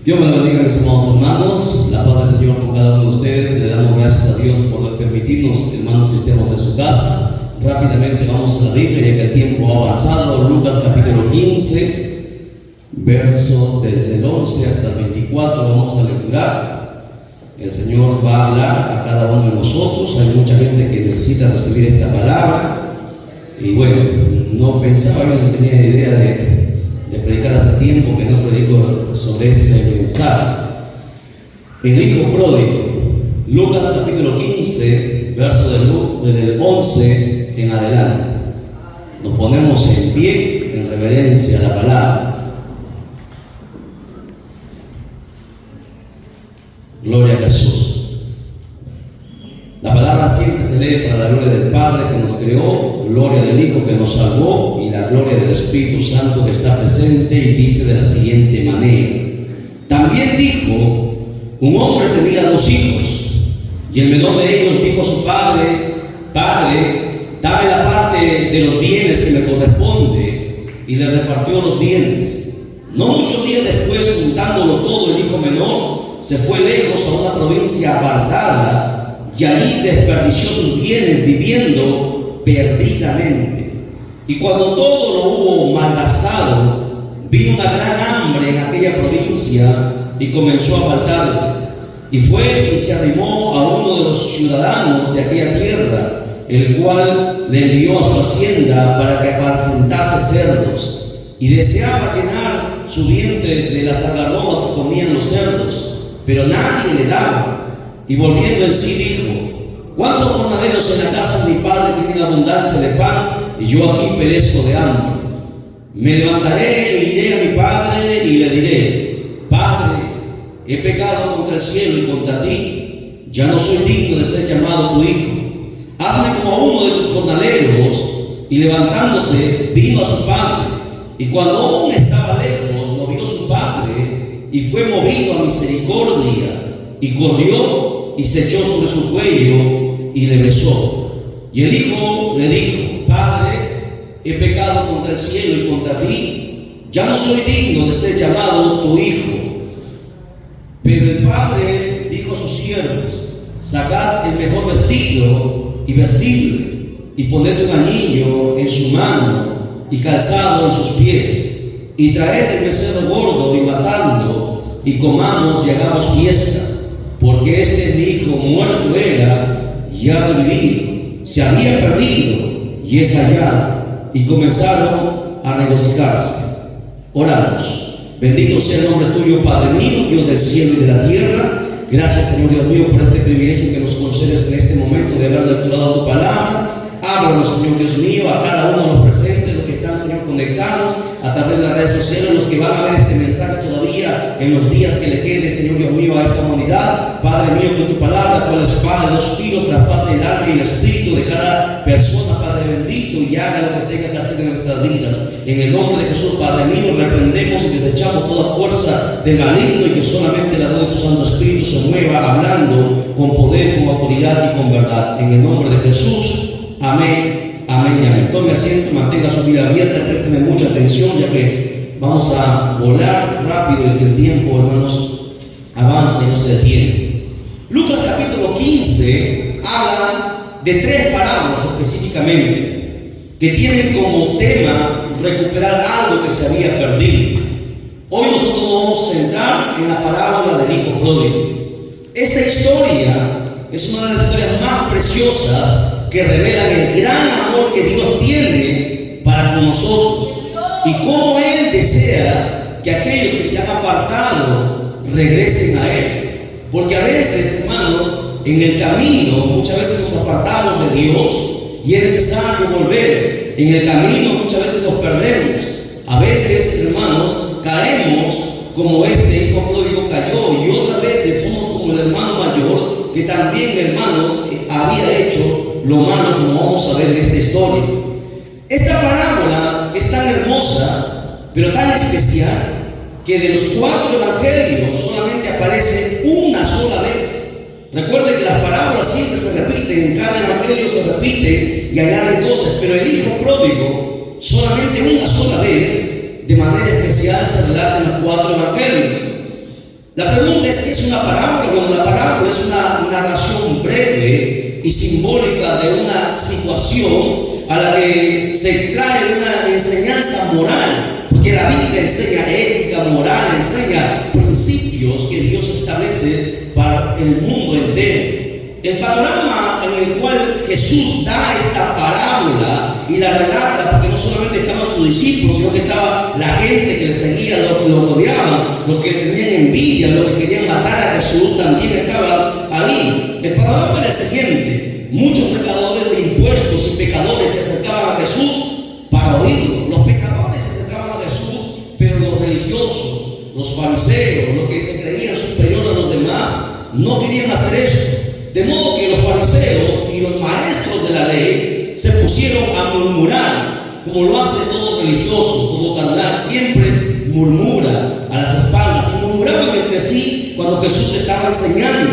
Dios me lo bendiga, mis amados hermanos. La paz del Señor con cada uno de ustedes. Le damos gracias a Dios por permitirnos, hermanos, que estemos en su casa. Rápidamente vamos a la Biblia, ya que el tiempo ha avanzado. Lucas capítulo 15, verso desde el 11 hasta el 24. Vamos a lecturar. El Señor va a hablar a cada uno de nosotros. Hay mucha gente que necesita recibir esta palabra. Y bueno, no pensaba, no tenía idea de predicar hace tiempo que no predico sobre este mensaje. El hijo pródigo, Lucas capítulo 15, verso del 11 en adelante. Nos ponemos en pie en reverencia a la palabra. Gloria a Jesús. La palabra siempre se lee para la gloria del Padre que nos creó, gloria del Hijo que nos salvó y la gloria del Espíritu Santo que está presente, y dice de la siguiente manera. También dijo: un hombre tenía 2 hijos, y el menor de ellos dijo a su padre: Padre, dame la parte de los bienes que me corresponde, y le repartió los bienes. No muchos días después, juntándolo todo, el hijo menor se fue lejos a una provincia apartada, y ahí desperdició sus bienes viviendo perdidamente. Y cuando todo lo hubo malgastado, vino una gran hambre en aquella provincia y comenzó a faltarle. Y fue y se arrimó a uno de los ciudadanos de aquella tierra, el cual le envió a su hacienda para que apacentase cerdos. Y deseaba llenar su vientre de las algarrobas que comían los cerdos, pero nadie le daba. Y volviendo en sí dijo: ¿cuántos jornaleros en la casa de mi padre tienen abundancia de pan, y yo aquí perezco de hambre? Me levantaré e iré a mi padre y le diré: Padre, he pecado contra el cielo y contra ti, ya no soy digno de ser llamado tu hijo. Hazme como a uno de tus jornaleros. Y levantándose vino a su padre, y cuando aún estaba lejos lo vio su padre, y fue movido a misericordia, y corrió y se echó sobre su cuello y le besó. Y el hijo le dijo: Padre, he pecado contra el cielo y contra ti, ya no soy digno de ser llamado tu hijo. Pero el padre dijo a sus siervos: sacad el mejor vestido y vestidle, y poned un anillo en su mano y calzado en sus pies, y traed el becerro gordo y matadlo, y comamos y hagamos fiesta. Porque este mi hijo muerto era y ha revivido, se había perdido y es hallado. Y comenzaron a regocijarse. Oramos. Bendito sea el nombre tuyo, Padre mío, Dios del cielo y de la tierra. Gracias, Señor Dios mío, por este privilegio que nos concedes en este momento de haber lecturado tu palabra. Háblanos, Señor Dios mío, a cada uno de los presentes, los que están, Señor, conectados a través de las redes sociales, los que van a ver este mensaje todavía en los días que le quede, Señor Dios mío, a esta humanidad. Padre mío, que tu palabra, cual espada de 2 filos, traspase el alma y el espíritu de cada persona, Padre bendito, y haga lo que tenga que hacer en nuestras vidas. En el nombre de Jesús, Padre mío, reprendemos y desechamos toda fuerza del maligno, y que solamente la voz de tu Santo Espíritu se mueva hablando con poder, con autoridad y con verdad. En el nombre de Jesús. Amén, amén y amén. Tome asiento, mantenga su vida abierta, présteme mucha atención, ya que vamos a volar rápido y el tiempo, hermanos, avanza y no se detiene. Lucas capítulo 15 habla de 3 parábolas específicamente, que tienen como tema recuperar algo que se había perdido. Hoy nosotros nos vamos a centrar en la parábola del hijo pródigo. Esta historia es una de las historias más preciosas que revelan el gran amor que Dios tiene para con nosotros, y cómo Él desea que aquellos que se han apartado regresen a Él. Porque a veces, hermanos, en el camino muchas veces nos apartamos de Dios y es necesario volver. En el camino muchas veces nos perdemos. A veces, hermanos, caemos como este hijo pródigo cayó, y otras veces somos como el hermano mayor que también, hermanos, había hecho lo malo, como vamos a ver en esta historia. Esta parábola es tan hermosa, pero tan especial, que de los 4 evangelios solamente aparece una sola vez. Recuerde que las parábolas siempre se repiten, en cada evangelio se repiten y añaden cosas, pero el hijo pródigo solamente una sola vez, de manera especial, se relata en los 4 evangelios. La pregunta es: ¿qué es una parábola? Bueno, la parábola es una narración breve y simbólica de una situación a la que se extrae una enseñanza moral, porque la Biblia enseña ética, moral, enseña principios que Dios establece para el mundo entero. El panorama en el cual Jesús da esta parábola y la relata, porque no solamente estaban sus discípulos, sino que estaba la gente que le seguía, lo rodeaban, los que le tenían envidia, los que querían matar a Jesús, también estaban ahí. El panorama era el siguiente: muchos recaudadores de impuestos y pecadores se acercaban a Jesús para oírlo. Los pecadores se acercaban a Jesús, pero los religiosos, los fariseos, los que se creían superiores a los demás, no querían hacer esto. De modo que los fariseos y los maestros de la ley se pusieron a murmurar, como lo hace todo religioso, todo carnal, siempre murmura a las espaldas, y murmuraban entre sí cuando Jesús estaba enseñando,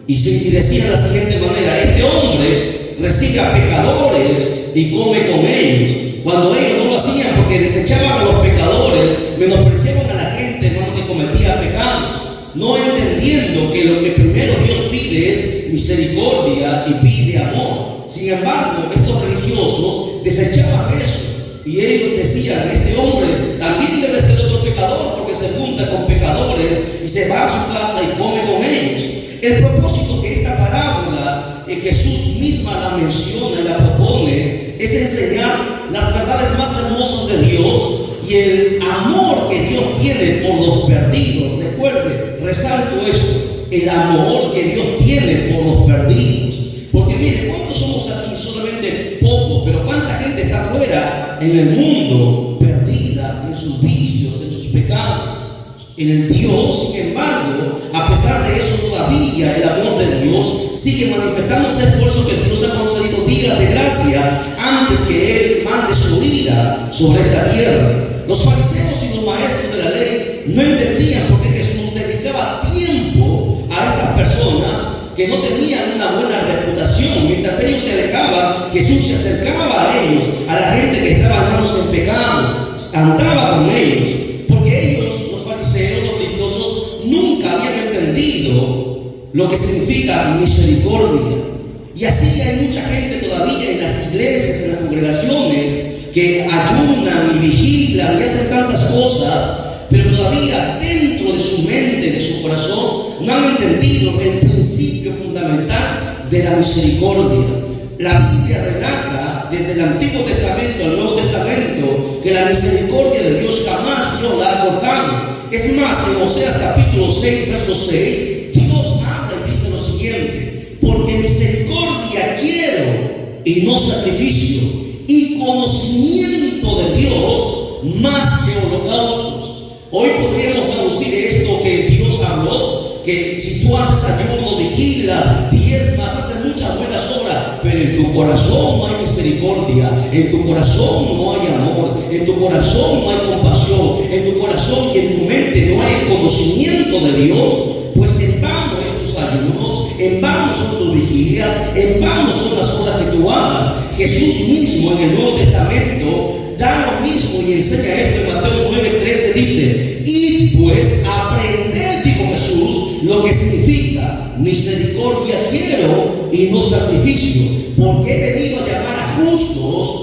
y decían de la siguiente manera: este hombre recibe a pecadores y come con ellos, cuando ellos no lo hacían porque desechaban a los pecadores, menospreciaban a la gente, hermano, que cometía pecados, no entendiendo que lo que primero Dios pide es misericordia y pide amor. Sin embargo, estos religiosos desechaban eso, y ellos decían: este hombre también debe ser otro pecador, porque se junta con pecadores y se va a su casa y come con ellos. El propósito que esta parábola Jesús misma la menciona y la propone es enseñar las verdades más hermosas de Dios y el amor que Dios tiene por los perdidos. Recuerde, resalto esto: el amor que Dios tiene por los perdidos. Porque mire, ¿cuántos somos aquí? Solamente pocos, pero ¿cuánta gente está afuera en el mundo, perdida en sus vicios, en sus pecados? El Dios, sin embargo, a pesar de eso, todavía el amor de Dios sigue manifestándose. Por eso que Dios ha concedido días de gracia antes que Él mande su ira sobre esta tierra. Los fariseos y los maestros de la ley no entendían por qué Jesús dedicaba tiempo a estas personas que no tenían una buena reputación. Mientras ellos se alejaban, Jesús se acercaba a ellos, a la gente que estaba, hermanos, en pecado, andaba con ellos, porque ellos, los fariseos, los religiosos, nunca habían entendido lo que significa misericordia. Y así hay mucha gente todavía en las iglesias, en las congregaciones, que ayunan y vigilan y hacen tantas cosas, pero todavía dentro de su mente, de su corazón, no han entendido el principio fundamental de la misericordia. La Biblia relata desde el Antiguo Testamento al Nuevo Testamento que la misericordia de Dios jamás Dios la ha cortado. Es más, en Oseas capítulo 6, verso 6, Dios habla y dice lo siguiente: porque misericordia quiero y no sacrificio, y conocimiento de Dios más que holocaustos. Hoy podríamos traducir esto que Dios habló, que si tú haces ayuno, vigilas, diezmas, haces muchas buenas obras, pero en tu corazón no hay misericordia, en tu corazón no hay amor, en tu corazón no hay compasión, en tu corazón y en tu mente no hay conocimiento de Dios, pues en vano es tus ayunos, en vano son tus vigilias, en vano son las obras que tú hagas. Jesús mismo en el Nuevo Testamento da lo mismo y enseña esto. En Mateo 9:13 dice: y pues aprended, dijo Jesús, lo que significa misericordia quiero y no sacrificio, porque he venido a llamar a justos,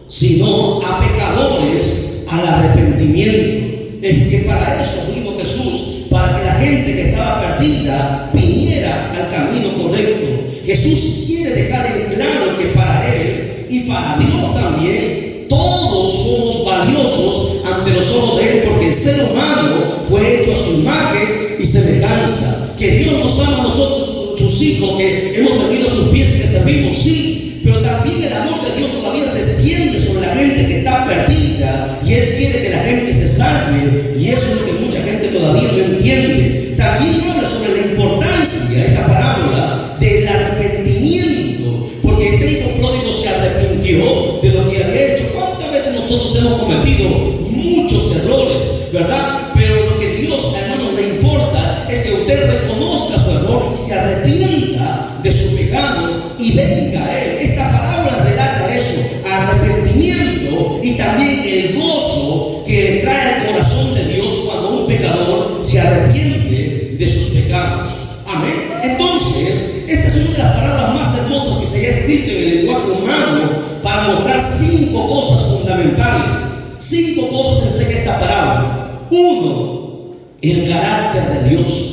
sino a pecadores al arrepentimiento. Es que para eso vino Jesús, para que la gente que estaba perdida viniera al camino correcto. Jesús quiere dejar en claro que para Él y para Dios también todos somos valiosos ante los ojos de Él, porque el ser humano fue hecho a su imagen y semejanza. Que Dios nos ama a nosotros, sus hijos, que hemos venido a sus pies y que servimos, sí, pero también el amor de Dios todavía se extiende sobre la gente que está perdida, y Él quiere que la gente se salve, y eso es lo que mucha gente todavía no entiende. También habla sobre la importancia, esta parábola, del arrepentimiento, porque este hijo pródigo se arrepintió de lo que había hecho. ¿Cuántas veces nosotros hemos cometido muchos errores, verdad? Pero lo que Dios, hermano, le importa es que usted reconozca su error y se arrepienta de su pecado y venga a Él. Esta parábola relata eso: arrepentimiento y también el gozo que le trae al corazón de Dios cuando un pecador se arrepiente de sus pecados. Amén. Entonces, esta es una de las palabras más hermosas que se haya escrito en el lenguaje humano para mostrar 5 cosas fundamentales. 5 cosas enseña esta parábola. 1, el carácter de Dios.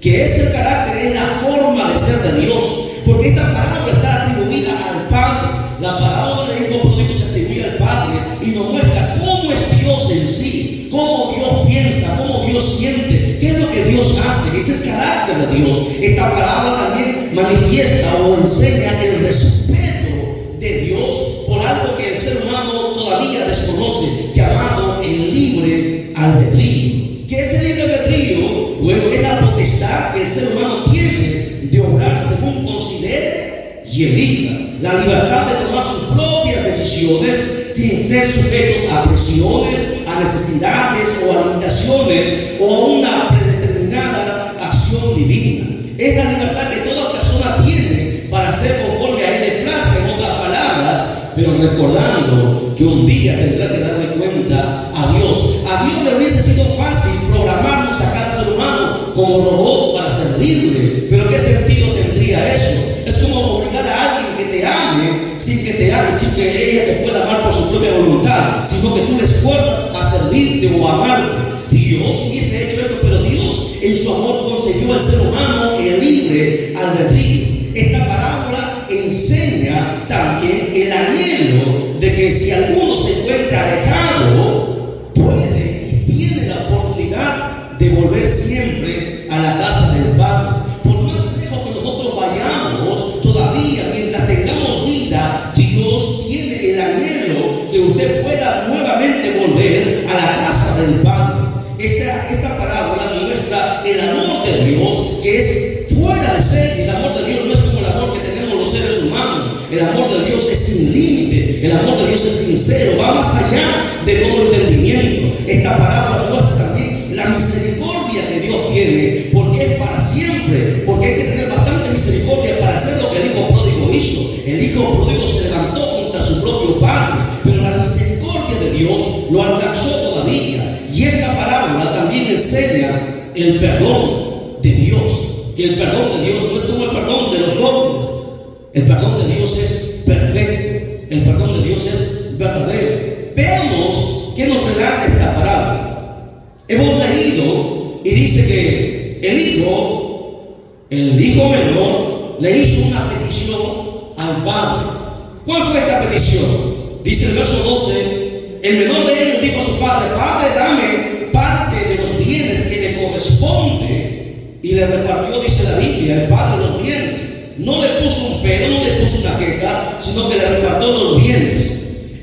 Que es el carácter, es la forma de ser de Dios. Porque esta parábola está atribuida al Padre. La parábola del hijo pródigo se atribuye al Padre y nos muestra cómo es Dios en sí, cómo Dios piensa, cómo Dios siente, qué es lo que Dios hace, es el carácter de Dios. Esta parábola también manifiesta o enseña el respeto de Dios por algo que el ser humano todavía desconoce, llamado el libre albedrío. ¿Qué es el libre albedrío? Bueno, es la potestad que el ser humano tiene de obrar según considere y elija. La libertad de tomar sus propias decisiones sin ser sujetos a presiones, a necesidades o a limitaciones o a una predeterminada acción divina. Es la libertad que toda persona tiene para hacer conforme a él le plazca, en otras palabras, pero recordando que un día tendrá que darle cuenta a Dios. A Dios le hubiese sido fácil programarnos a cada ser humano como robot para servirle, pero ¿qué sentido tendría eso? Es como obligar a alguien que te ame sin que ella te pueda amar por su propia voluntad, sino que tú le esfuerzas a servirte o a amarte. Dios hubiese hecho esto, pero Dios en su amor concedió al ser humano el libre albedrío. Esta parábola enseña también el anhelo de que si alguno se encuentra alejado, puede y tiene la oportunidad de volver siempre a la casa del Padre. Por más lejos que nosotros vayamos, todavía mientras tengamos vida, Dios tiene el anhelo que usted pueda nuevamente volver a la casa del Padre. Esta parábola muestra el amor de Dios, que es fuera de serie. El amor de Dios no es como el amor que tenemos los seres humanos. El amor de Dios es sin límite. El amor de Dios es sincero, va más allá de todo entendimiento. Esta parábola muestra también la misericordia que Dios tiene, porque es para siempre, porque hay que tener bastante misericordia para hacer lo que el hijo pródigo hizo. El hijo pródigo se levantó contra su propio padre, pero la misericordia de Dios lo alcanzó todavía. Y esta parábola también enseña el perdón de Dios, que el perdón de Dios no es como el perdón de los hombres. El perdón de Dios es perfecto, el perdón de Dios es verdadero. Veamos qué nos relata esta parábola. Hemos leído y dice que el hijo menor le hizo una petición al padre. ¿Cuál fue esta petición? Dice el verso 12: el menor de ellos dijo a su padre: Padre, dame parte de los bienes que me corresponde. Y le repartió, dice la Biblia, el padre los bienes. No le puso un pero, no le puso una queja, sino que le repartió los bienes.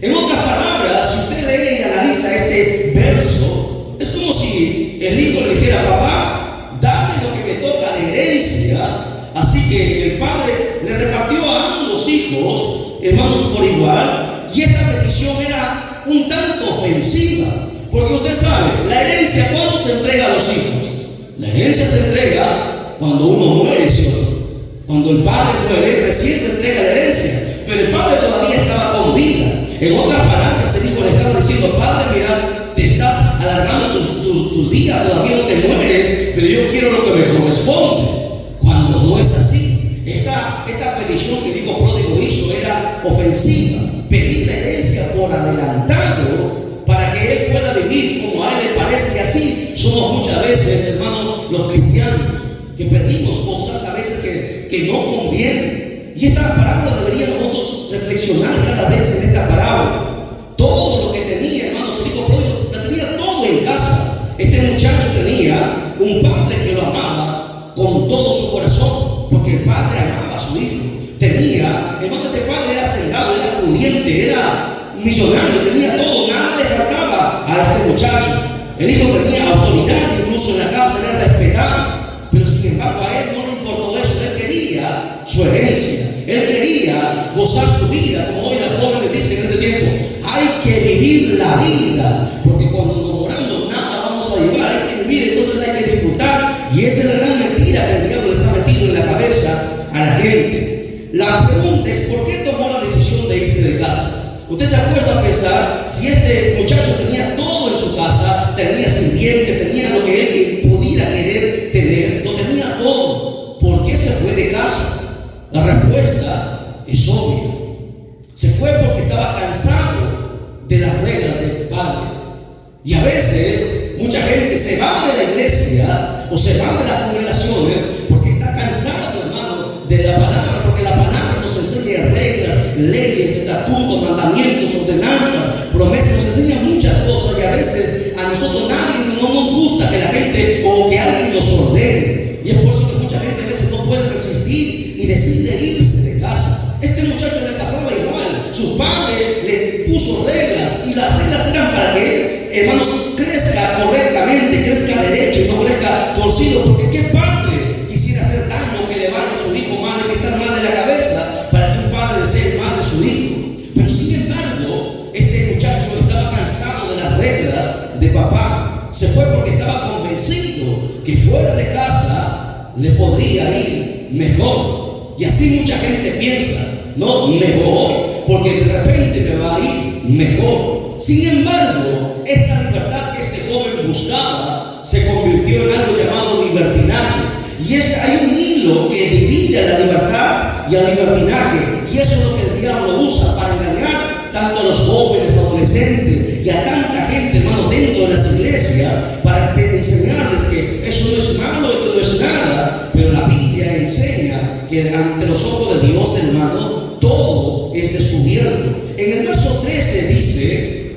En otras palabras, si usted lee y analiza este verso, es como si el hijo le dijera: papá, dame lo que me toca de herencia. Así que el padre le repartió a ambos hijos, hermanos, por igual. Y esta petición era un tanto ofensiva, porque usted sabe, la herencia, ¿cuándo se entrega a los hijos? La herencia se entrega cuando uno muere, ¿sí? Cuando el padre muere, recién se entrega la herencia, pero el padre todavía estaba con vida. En otras palabras, el hijo le estaba diciendo: padre, mira, te estás alargando tus días, todavía no te mueres, pero yo quiero lo que me corresponde. Cuando no es así, esta petición que el hijo pródigo hizo era ofensiva. Pedir la herencia por adelantado para que él pueda vivir como a él le parece. Y así somos muchas veces, hermanos, los cristianos, que pedimos cosas a veces que no convienen. Y esta parábola deberíamos nosotros reflexionar cada vez en esta parábola. Todo lo que tenía, hermanos, el hijo pródigo tenía todo en casa. Este muchacho tenía un padre que lo amaba con todo su corazón, porque el padre amaba a su hijo. Tenía, hermano, este padre era hacendado, era pudiente, era millonario, tenía todo, nada le faltaba a este muchacho. El hijo tenía autoridad incluso en la casa, era respetado, pero sin embargo a él no le importó eso. Él quería su herencia, él quería gozar su vida, como hoy las jóvenes dicen en este tiempo: hay que vivir la vida, porque cuando nos moramos nada vamos a llevar, hay que vivir, entonces hay que disfrutar. Y esa es la gran mentira que el diablo les ha metido en la cabeza a la gente. La pregunta es: ¿por qué tomó la decisión de irse de casa? Usted se ha puesto a pensar, si este muchacho tenía todo en su casa, tenía sirvientes, tenía lo que él pudiera querer tener, no respuesta es obvia. Se fue porque estaba cansado de las reglas del padre. Y a veces mucha gente se va de la iglesia o se va de las congregaciones porque está cansado, hermano, de la palabra, porque la palabra nos enseña reglas, leyes, estatutos, mandamientos, ordenanzas, promesas, nos enseña muchas cosas, y a veces a nosotros no nos gusta que la gente o que alguien nos ordene, y es por eso que mucha gente a veces no puede resistir y decide irse de casa. Este muchacho le pasaba igual, su padre le puso reglas, y las reglas eran para que él, hermanos, crezca correctamente, crezca derecho y no crezca torcido, porque qué padre quisiera hacer daño, que le vaya a su hijo mal, que estar mal de la cabeza, para que un padre desee el mal de su hijo. Pero sin embargo, este muchacho estaba cansado de las reglas de papá. Se fue porque estaba convencido que fuera de casa le podría ir mejor. Y así mucha gente piensa, no, me voy porque de repente me va a ir mejor. Sin embargo, esta libertad que este joven buscaba se convirtió en algo llamado libertinaje. Y hay un hilo que divide a la libertad y al libertinaje, y eso es lo que el diablo usa para engañar tanto a los jóvenes, adolescentes y a tanta gente, hermano, dentro de las iglesias, para enseñarles que eso no es malo, esto no es nada. Pero la Biblia enseña que ante los ojos de Dios, hermano, todo es descubierto. En el verso 13 dice: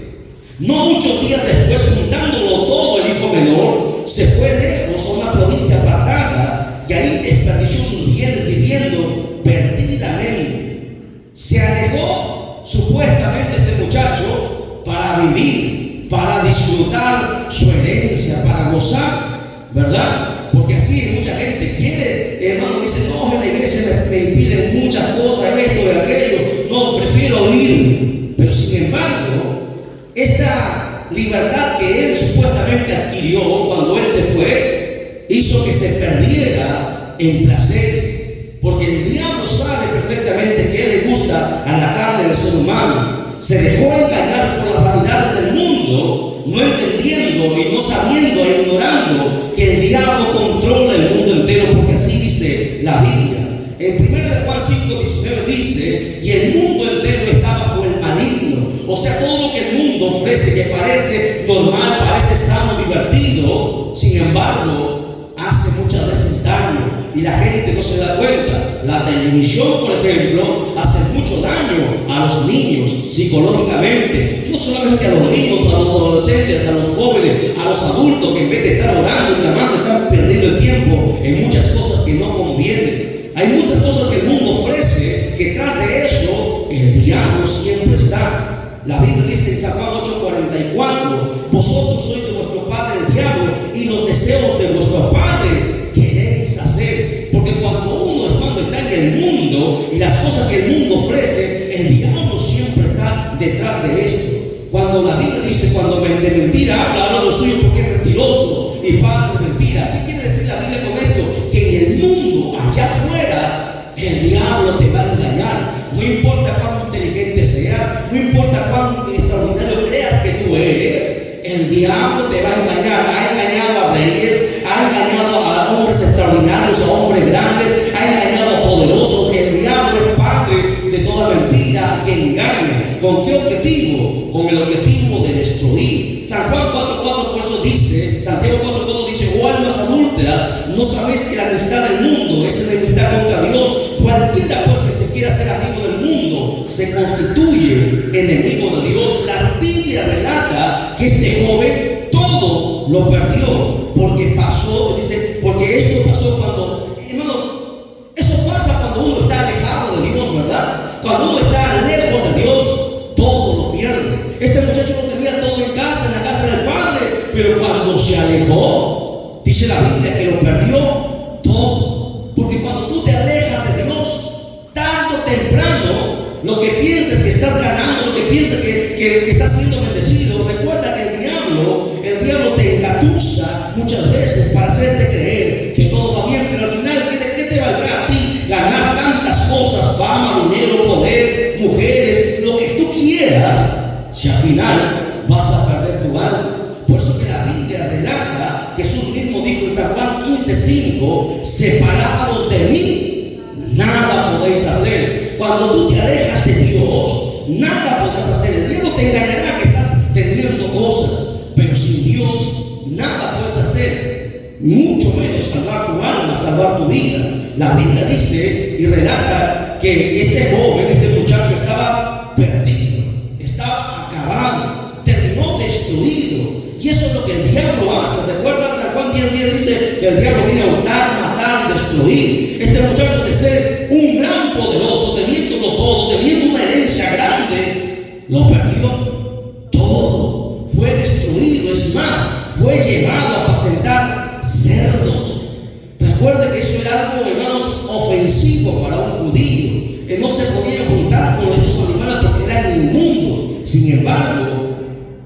no muchos días después, juntándolo todo, el hijo menor se fue lejos a una provincia apartada, y ahí desperdició sus bienes viviendo perdidamente. Se alejó supuestamente este muchacho para vivir, para disfrutar su herencia, para gozar, ¿verdad? Porque así mucha gente quiere, hermano, dice: no, en la iglesia me impiden muchas cosas, esto y aquello, no, prefiero ir. Pero sin embargo, esta libertad que él supuestamente adquirió cuando él se fue, hizo que se perdiera en placeres. Porque el diablo sabe perfectamente que le gusta a la carne del ser humano. Se dejó engañar por las vanidades del mundo, no entendiendo y no sabiendo e ignorando que el diablo controla el mundo entero, porque así dice la Biblia. En 1 Juan 5:19 dice: y el mundo entero está bajo el maligno. O sea, todo lo que el mundo ofrece, que parece normal, parece sano, divertido, sin embargo, hace muchas veces daño y la gente no se da cuenta. La televisión, por ejemplo, hace mucho daño a los niños psicológicamente. No solamente a los niños, a los adolescentes, a los jóvenes, a los adultos, que en vez de estar orando y clamando, están perdiendo el tiempo en muchas cosas que no convienen. Hay muchas cosas que el mundo ofrece, que tras de eso el diablo siempre está. La Biblia dice en San Juan 8:44: vosotros sois de vuestro padre el diablo, y los deseos de vuestro padre queréis hacer. Porque cuando uno, hermano, está en el mundo y las cosas que el mundo ofrece, el diablo siempre está detrás de esto. Cuando la Biblia dice: cuando de mentira habla de lo suyo porque es mentiroso y padre de mentira. ¿Qué quiere decir la Biblia con esto? Que en el mundo, allá afuera, el diablo te va a engañar. No importa cuán inteligente seas, no importa cuán extraordinario creas que tú eres, el diablo te va a engañar. Ha engañado a reyes, ha engañado a hombres extraordinarios, a hombres grandes, ha engañado a poderosos. El diablo es padre de toda mentira que engaña. ¿Con qué objetivo? Con el objetivo de destruir. San Juan 4:4 por eso dice, Santiago 4:4 dice: oh almas adúlteras, ¿no sabéis que la amistad del mundo es enemistad contra Dios? Cualquiera pues que se quiera ser amigo del mundo se constituye enemigo de Dios. La Biblia relata que este joven todo lo perdió porque pasó, dice, porque esto pasó cuando, hermanos, eso pasa cuando uno está alejado de Dios, ¿verdad? Cuando uno está lejos de Dios, todo lo pierde. Este muchacho no tenía todo en la casa del padre, pero cuando se alejó, dice la Biblia que lo perdió todo. Porque cuando tú te alejas de Dios, tarde o temprano, lo que piensas que estás ganando, lo que piensas que estás siendo bendecido, recuerda que el diablo te engatusa muchas veces para hacerte creer que todo va bien, pero al final, ¿qué te valdrá a ti ganar tantas cosas, fama, dinero, poder, mujeres, lo que tú quieras, si al final vas a perder tu alma? Por eso que la Biblia relata, Jesús mismo dijo en San Juan 15:5: separados de mí, nada podéis hacer. Cuando tú te alejas de Dios, nada podrás hacer. El diablo te engañará que estás teniendo cosas, pero sin Dios nada puedes hacer, mucho menos salvar tu alma, salvar tu vida. La Biblia dice y relata que este joven, este muchacho estaba perdido, estaba acabado, terminó destruido. Y eso es lo que el diablo hace. ¿Recuerdas? San Juan 10:10 dice que el diablo viene a hurtar, matar y destruir. Este muchacho, de ser un gran poderoso, teniéndolo todo, teniendo una herencia grande, lo perdió todo. Fue destruido. Es más, fue llevado a apacentar cerdos. Recuerde que eso era algo, hermanos, ofensivo para un judío. Que no se podía juntar con estos animales porque eran inmundos. Sin embargo,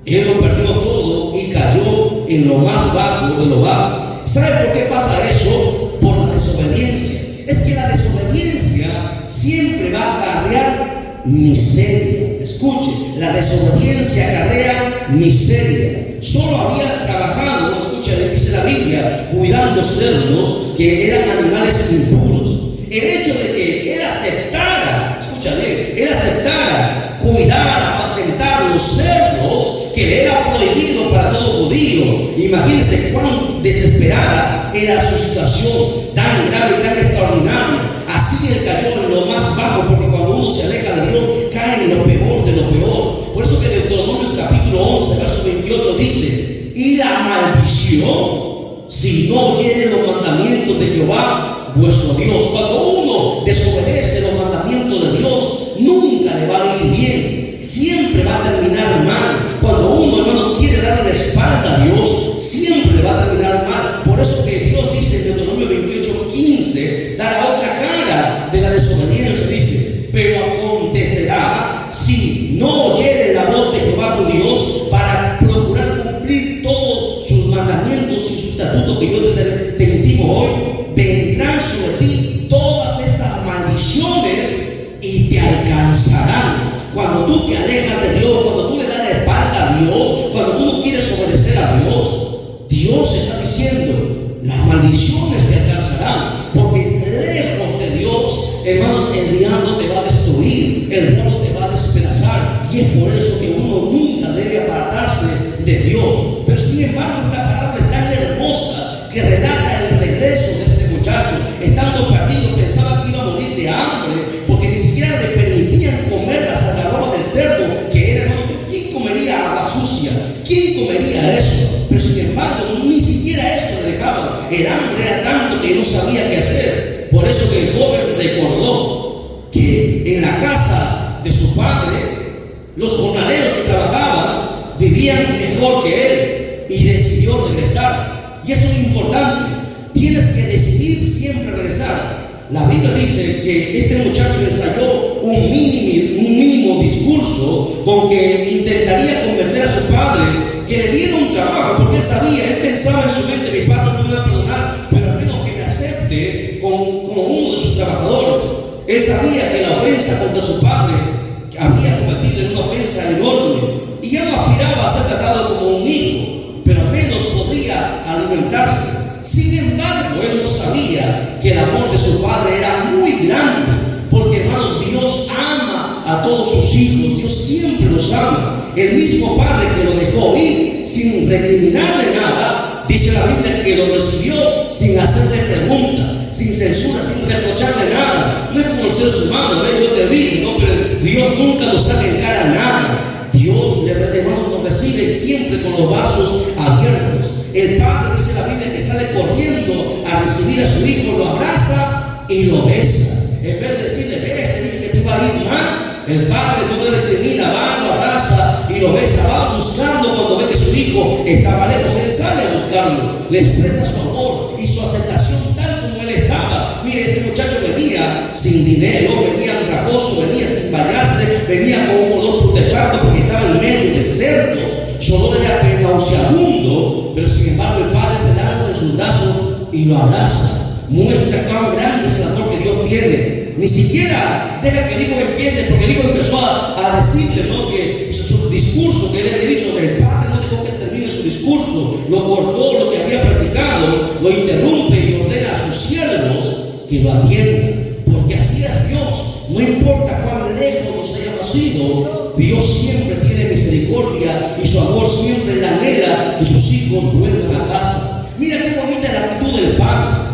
él lo perdió todo y cayó en lo más bajo de lo bajo. ¿Sabe por qué pasa eso? Por la desobediencia. Es que la desobediencia siempre va a acarrear miseria. Escuche, la desobediencia acarrea miseria. Solo había trabajado, escuche, dice la Biblia, cuidando cerdos que eran animales impuros. El hecho de que él aceptara, escucha bien, él aceptara cuidar, apacentar los cerdos que le era prohibido para todo judío. Imagínense cuán desesperada era su situación, tan grave y tan extraordinaria. Así él cayó en lo más bajo, porque cuando uno se aleja de Dios, cae en lo peor de lo peor. Por eso que Deuteronomios capítulo 11, verso 28 dice: y la maldición, si no oyere los mandamientos de Jehová vuestro Dios. Cuando uno desobedece los mandamientos de Dios, nunca le va a ir bien, siempre va a terminar mal. Cuando uno, hermano, quiere darle la espalda a Dios, siempre le va a terminar mal. Por eso que Dios dice en Deuteronomio 28:15, da la otra cara de la desobediencia. Dice: pero acontecerá, si no oyere la voz de Jehová tu Dios para procurar cumplir todos sus mandamientos y sus estatutos que yo te intimo hoy, vendrán sobre ti todas estas maldiciones y te alcanzarán. Cuando tú te alejas de Dios, cuando tú le das la espalda a Dios, cuando tú no quieres obedecer a Dios, Dios está diciendo: las maldiciones te alcanzarán, porque lejos de Dios, hermanos, el diablo te va a destruir, el diablo te va a despedazar. Y es por eso que uno nunca debe apartarse de Dios. Pero sin embargo, esta parábola es tan hermosa que relata el regreso de este muchacho. Estando perdido, pensaba que iba a morir de hambre, porque ni siquiera le permitían comer la salgarroba del cerdo, que era, hermano, ¿quién comería agua sucia? ¿Quién comería eso? Pero sin embargo, ni siquiera eso le dejaba. El hambre era tanto que no sabía qué hacer. Por eso que el joven recordó que en la casa de su padre, los jornaleros que trabajaban vivían mejor que él, y decidió regresar. Y eso es importante. Tienes que decidir siempre regresar. La Biblia dice que este muchacho ensayó un mínimo discurso con que intentaría convencer a su padre que le diera un trabajo, porque él sabía, él pensaba en su mente: mi padre no me va a perdonar, pero al menos que me acepte como uno de sus trabajadores. Él sabía que la ofensa contra su padre había convertido en una ofensa enorme, y ya no aspiraba a ser tratado como un hijo, pero al menos podría alimentarse. Sin embargo, él no sabía que el amor de su padre era muy grande, porque, hermanos, Dios ama a todos sus hijos. Dios siempre los ama. El mismo padre que lo dejó ir sin recriminarle nada, dice la Biblia que lo recibió sin hacerle preguntas, sin censura, sin reprocharle nada. No es como los seres humanos, yo te digo, ¿no? Pero Dios nunca nos saca en cara nada. Dios, hermanos, nos recibe siempre con los brazos abiertos. El padre, dice la Biblia, que sale corriendo a recibir a su hijo, lo abraza y lo besa. En vez de decirle: ves, te dije que te iba a ir mal. El padre no le recrimina, va, lo abraza y lo besa, va buscando. Cuando ve que su hijo estaba lejos, él sale a buscarlo, le expresa su amor y su aceptación tal como él estaba. Mire, este muchacho venía sin dinero, venía andrajoso, venía sin bañarse, venía con un olor putrefacto porque estaba en medio de cerdos. Su olor era nauseabundo, pero sin embargo el padre se lanza en sus brazos y lo abraza. Muestra cuán grande es el amor que Dios tiene. Ni siquiera deja que el hijo empiece, porque el hijo empezó a decirle, ¿no?, que su discurso que él había dicho, el padre no dejó que termine su discurso, lo cortó lo que había practicado, lo interrumpe y ordena a sus siervos que lo atiendan. ¿Por porque así es Dios. No importa cuán lejos nos hayamos ido, Dios siempre tiene misericordia y su amor siempre le anhela que sus hijos vuelvan a casa. Mira qué bonita es la actitud del Padre.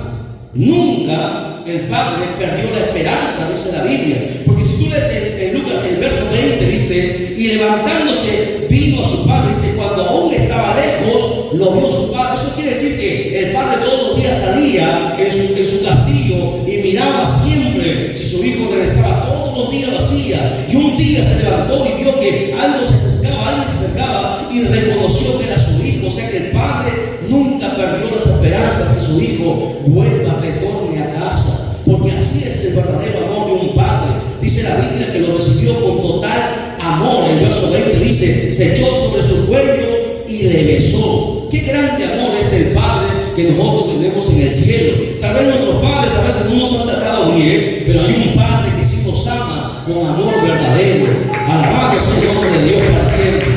Nunca el Padre perdió la esperanza, dice la Biblia. Porque si tú lees en Lucas, el verso 20 dice, y levantándose vino a su padre. Dice, cuando aún estaba lejos, lo vio su padre. Eso quiere decir que el padre todos los días salía en su castillo y miraba siempre si su hijo regresaba. Todos los días lo hacía. Y un día se levantó y vio que alguien se acercaba y reconoció que era su hijo. O sea que el padre nunca perdió las esperanzas que su hijo vuelva, retorne a casa. Porque así es el verdadero amor de un padre. Dice la Biblia que lo recibió con total amor. El verso 20 dice, se echó sobre su cuello y le besó. Qué grande amor es del Padre que nosotros tenemos en el cielo. Tal vez nuestros padres a veces no nos han tratado bien, pero hay un Padre que sí nos ama con amor verdadero. Alabado sea el nombre de Dios para siempre.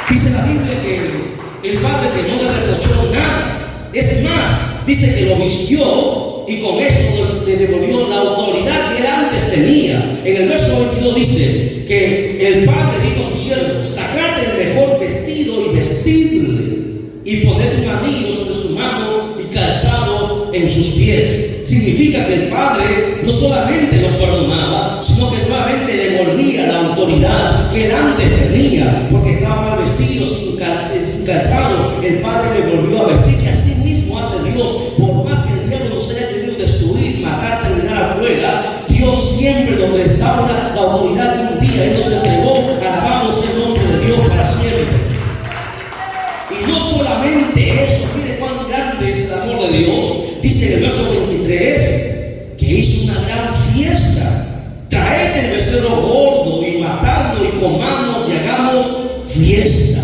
Dice la Biblia que el Padre que no le reprochó nada. Es más, dice que lo vistió y con esto le devolvió la autoridad que él antes tenía. En el verso 22 dice que el Padre dijo a sus siervos, sacad el mejor vestido y vestidle, y poned un anillo sobre su mano y calzado en sus pies. Significa que el Padre no solamente lo perdonaba, sino que nuevamente le devolvía la autoridad que él antes tenía, porque estaba mal vestido, sin calzado. El Padre le volvió a vestir, que así mismo hace Dios. Por más que el diablo nos haya querido destruir, matar, terminar afuera, Dios siempre nos restaura la autoridad que un día Él nos entregó. Alabamos el nombre de Dios para siempre. Y no solamente eso, mire cuán grande es el amor de Dios. Dice en el verso 23 que hizo una gran fiesta. Traed el becerro gordo y matadlo y comamos y hagamos fiesta.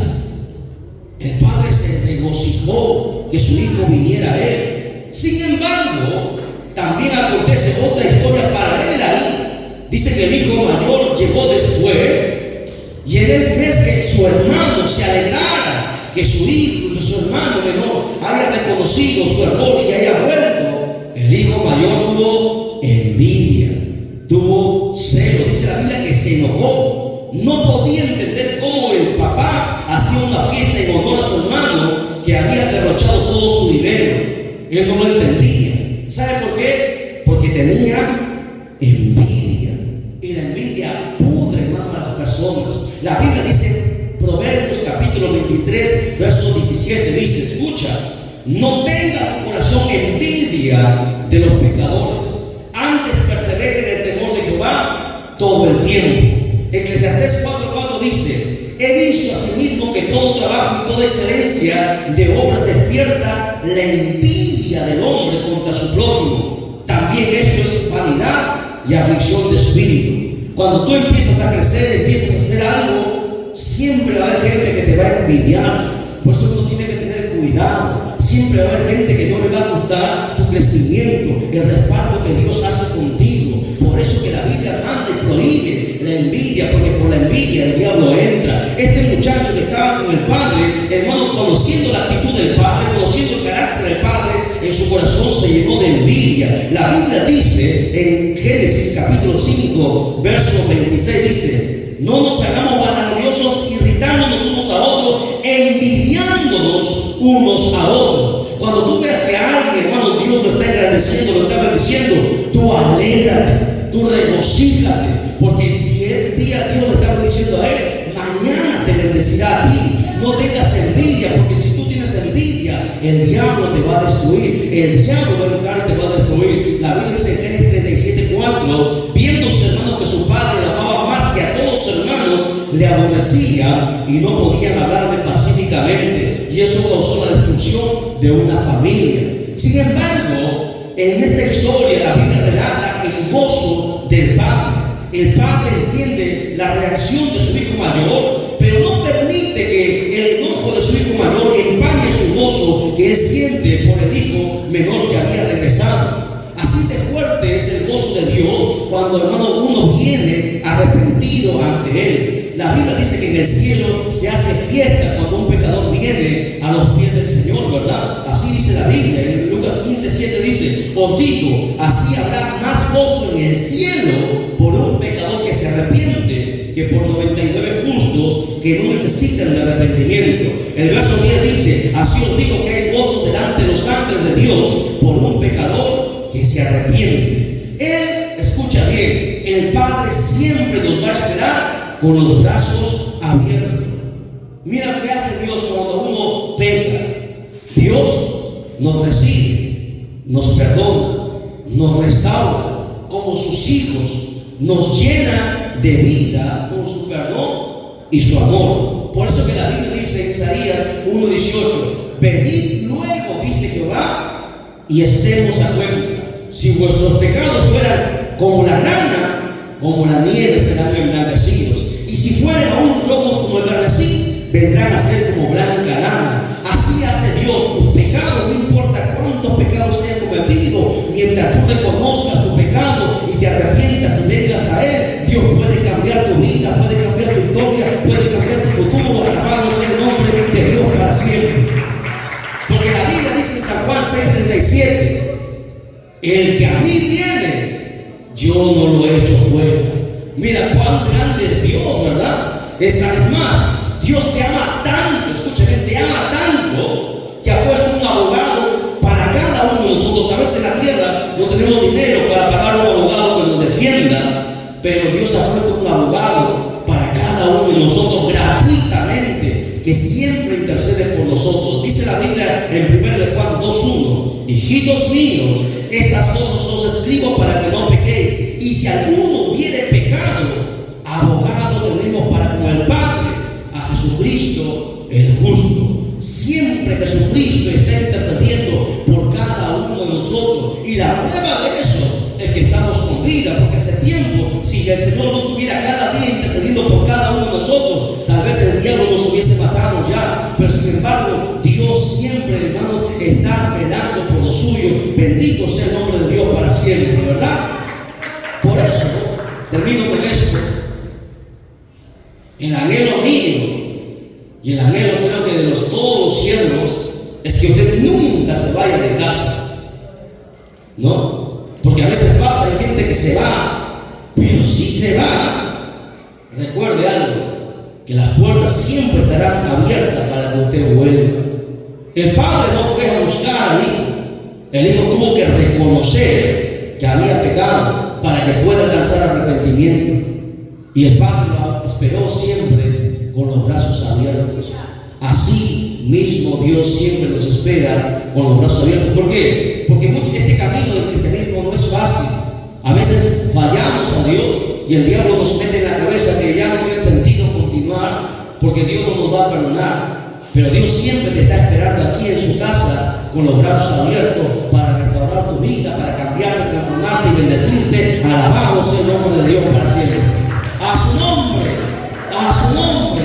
El Padre se regocijó que su hijo viniera a Él. Sin embargo, también acontece otra historia paralela ahí. Dice que el hijo mayor llegó después, y en vez que su hermano se alegrara que su hijo, que su hermano menor haya reconocido su error y haya vuelto, el hijo mayor tuvo envidia, tuvo celo. Dice la Biblia que se enojó. No podía entender cómo el papá hacía una fiesta en honor a su hermano que había derrochado todo su dinero. Él no lo entendía. ¿Sabe por qué? Porque tenía envidia. Y la envidia pudre, hermano, a las personas. La Biblia dice, Proverbios capítulo 23, verso 17, dice, escucha, no tenga tu corazón envidia de los pecadores, antes persevere en el temor de Jehová todo el tiempo. Eclesiastés 4:4 dice, he visto asimismo que todo trabajo y toda excelencia de obras despierta la envidia del hombre contra su prójimo. También esto es vanidad y aflicción de espíritu. Cuando tú empiezas a crecer, empiezas a hacer algo, siempre va a haber gente que te va a envidiar. Por eso uno tiene que tener cuidado. Siempre va a haber gente que no le va a gustar tu crecimiento, el respaldo que Dios hace contigo. Por eso que la Biblia manda y prohíbe la envidia, porque por la envidia el diablo entra. Este muchacho que estaba con el padre, hermano, conociendo la actitud del padre, conociendo el carácter del padre, en su corazón se llenó de envidia. La Biblia dice en Génesis capítulo 5, verso 26, dice, no nos hagamos vanagloriosos, irritándonos unos a otros, envidiándonos unos a otros. Cuando tú veas que a alguien, hermano, Dios lo está engrandeciendo, lo está bendiciendo, tú alégrate, tú regocíjate, porque si el día Dios le está bendiciendo a él, mañana te bendecirá a ti. No tengas envidia, porque si tú tienes envidia, el diablo te va a destruir. El diablo va a entrar y te va a destruir. La Biblia dice en Génesis 37:4, viendo sus hermanos que su padre le amaba más que a todos sus hermanos, le aborrecía y no podían hablarle pacíficamente, y eso causó la destrucción de una familia. Sin embargo, en esta historia la Biblia relata el gozo del padre. El padre entiende la reacción de su hijo mayor, pero no permite que el enojo de su hijo mayor empañe su gozo que él siente por el hijo menor que había regresado. Así de fuerte es el gozo de Dios cuando, hermano, uno viene arrepentido ante Él. La Biblia dice que en el cielo se hace fiesta cuando un pecador viene a los pies del Señor, ¿verdad? Así dice la Biblia. En Lucas 15:7 dice: os digo, así habrá más gozo en el cielo por un pecador que se arrepiente que por 99 justos que no necesitan de arrepentimiento. El verso 10 dice: así os digo que hay gozo delante de los ángeles de Dios por un pecador que se arrepiente. Él, escucha bien, el Padre siempre nos va a esperar con los brazos abiertos. Mira lo que hace Dios cuando uno peca. Dios nos recibe, nos perdona, nos restaura como sus hijos, nos llena de vida con su perdón y su amor. Por eso que la Biblia dice en Isaías 1:18: venid luego, dice Jehová, y estemos a cuenta. Si vuestros pecados fueran como la grana, como la nieve serán emblanquecidos. Y si fueren aún rojos como el carmesí, vendrán a ser como blanca lana. Así hace Dios. Tus pecados, no importa cuántos pecados te hayas cometido, mientras tú reconozcas tu pecado y te arrepientas y vengas a Él, Dios puede cambiar tu vida, puede cambiar tu historia, puede cambiar tu futuro. Alabado sea el nombre de Dios para siempre. Porque la Biblia dice en San Juan 6:37: el que a mí viene, yo no lo echo fuera. Mira cuán grande es Dios, ¿verdad? Es más, Dios te ama tanto, escúchame, te ama tanto que ha puesto un abogado para cada uno de nosotros. A veces en la tierra no tenemos dinero para pagar un abogado que nos defienda, pero Dios ha puesto un abogado para cada uno de nosotros gratuitamente, que siempre intercede por nosotros. Dice la Biblia en 1 Juan 2:1: hijitos míos, estas cosas os escribo para que no pequéis. Y si alguno hubiere pecado, abogado tenemos para con el Padre, a Jesucristo el justo. Siempre Jesucristo está intercediendo por cada uno de nosotros. Y la prueba de eso es que estamos con vida, porque hace tiempo, si el Señor no estuviera cada día intercediendo por cada uno de nosotros, tal vez el diablo nos hubiese matado ya. Pero sin embargo, Dios siempre, hermanos, está velando por lo suyo. Bendito sea el nombre de Dios para siempre, ¿verdad? Por eso, termino con esto. El anhelo mío y el anhelo, creo que de todos los siervos, es que usted nunca se vaya de casa, ¿no? Porque a veces pasa, hay gente que se va, pero si se va, recuerde algo, que las puertas siempre estarán abiertas para que usted vuelva. El padre no fue a buscar al hijo, el hijo tuvo que reconocer que había pecado para que pueda alcanzar arrepentimiento, y el padre lo esperó siempre con los brazos abiertos. Así mismo Dios siempre nos espera con los brazos abiertos. ¿Por qué? Porque este camino del cristianismo no es fácil. A veces fallamos a Dios y el diablo nos mete en la cabeza que ya no tiene sentido continuar, porque Dios no nos va a perdonar. Pero Dios siempre te está esperando aquí en su casa con los brazos abiertos para restaurar tu vida, para cambiarte, transformarte y bendecirte. Alabado sea el nombre de Dios para siempre. A su nombre, a su nombre.